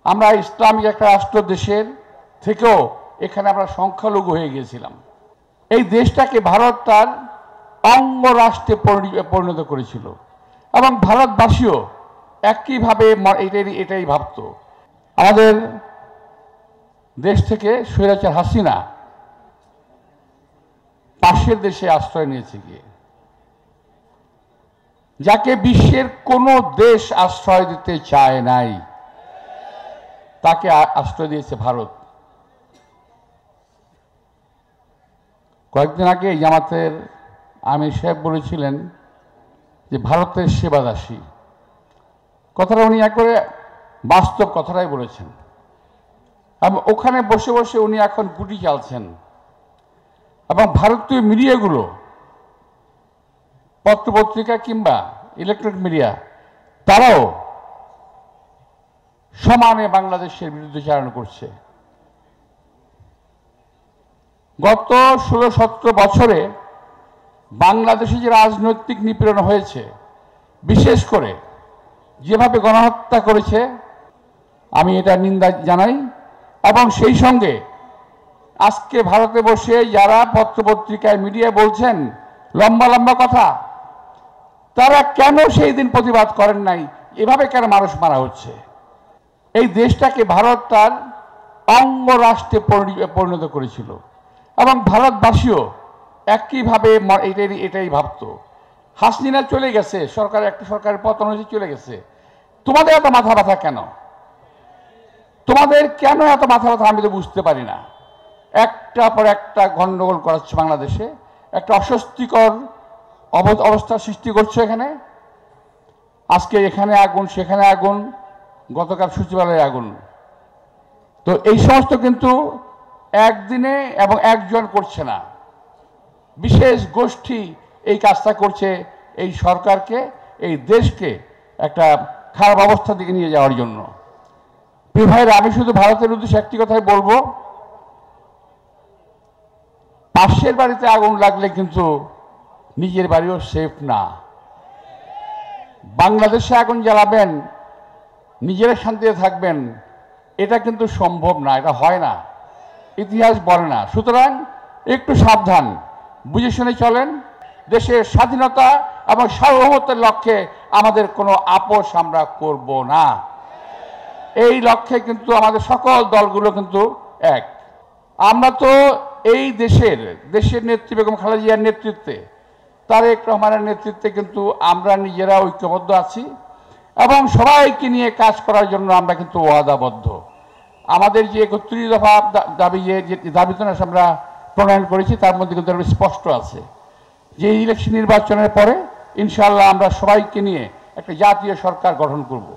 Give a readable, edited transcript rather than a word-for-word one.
আমরা ইসলামিক একটা রাষ্ট্র দেশের থেকেও এখানে আমরা সংখ্যালঘু হয়ে গিয়েছিলাম। এই দেশটাকে ভারত তার অঙ্গরাষ্ট্রে পরিণত করেছিল এবং ভারতবাসীও একইভাবে এটাই ভাবত। আমাদের দেশ থেকে স্বৈরাচার হাসিনা পাশের দেশে আশ্রয় নিয়েছে গিয়ে, যাকে বিশ্বের কোনো দেশ আশ্রয় দিতে চায় নাই, তাকে আশ্রয় দিয়েছে ভারত। কয়েকদিন আগে জামাতের আমির সাহেব বলেছিলেন যে ভারতের সেবাদাসী, কথাটা উনি একবারে বাস্তব কথাটাই বলেছেন। এবং ওখানে বসে বসে উনি এখন গুটি চালছেন এবং ভারতীয় মিডিয়াগুলো, পত্রপত্রিকা কিংবা ইলেকট্রনিক মিডিয়া, তারাও সমানে বাংলাদেশের বিরুদ্ধচারণ করছে। গত 16-17 বছরে বাংলাদেশে যে রাজনৈতিক নিপীড়ন হয়েছে, বিশেষ করে যেভাবে গণহত্যা করেছে, আমি এটা নিন্দা জানাই। এবং সেই সঙ্গে আজকে ভারতে বসে যারা পত্রপত্রিকায় মিডিয়া বলছেন লম্বা লম্বা কথা, তারা কেন সেই দিন প্রতিবাদ করেন নাই? এভাবে কেন মানুষ মারা হচ্ছে? এই দেশটাকে ভারত তার অঙ্গরাষ্ট্রে পরিণত করেছিল এবং ভারতবাসীও একইভাবে এটাই ভাবত। হাসিনা চলে গেছে, একটা সরকারের পতন হয়েছে, চলে গেছে, তোমাদের এত মাথা ব্যথা কেন? তোমাদের কেন এত মাথা ব্যথা আমি তো বুঝতে পারি না। একটা পর একটা গন্ডগোল করাচ্ছে বাংলাদেশে, একটা অস্বস্তিকর অবস্থা সৃষ্টি করছে। এখানে আজকে এখানে আগুন, সেখানে আগুন, গতকাল সচিবালয়ে আগুন। তো এই সমস্ত কিন্তু একদিনে এবং একজন করছে না, বিশেষ গোষ্ঠী এই কাজটা করছে এই সরকারকে, এই দেশকে একটা খারাপ অবস্থার দিকে নিয়ে যাওয়ার জন্য। প্রিয় ভাইরা, আমি শুধু ভারতের উদ্দেশ্যে একটি কথাই বলবো, পাশের বাড়িতে আগুন লাগলে কিন্তু নিজের বাড়িও সেফ না। বাংলাদেশে আগুন জ্বালাবেন, নিজেরা শান্তিতে থাকবেন, এটা কিন্তু সম্ভব না, এটা হয় না, ইতিহাস বলে না। সুতরাং একটু সাবধান, বুঝে শুনে চলেন। দেশের স্বাধীনতা এবং সার্বভৌমত্বের লক্ষ্যে আমাদের কোনো আপোষ আমরা করব না। এই লক্ষ্যে কিন্তু আমাদের সকল দলগুলো কিন্তু এক। আমরা তো এই দেশের নেত্রী বেগম খালেদা জিয়ার নেতৃত্বে, তারেক রহমানের নেতৃত্বে কিন্তু আমরা নিজেরা ঐক্যবদ্ধ আছি এবং সবাইকে নিয়ে কাজ করার জন্য আমরা কিন্তু ওয়াদাবদ্ধ। আমাদের যে 31 দফা দাবি, যে দাবিতে আমরা প্রণয়ন করেছি, তার মধ্যে কিন্তু স্পষ্ট আছে যে ইলেকশন নির্বাচনের পরে ইনশাআল্লাহ আমরা সবাইকে নিয়ে একটা জাতীয় সরকার গঠন করব।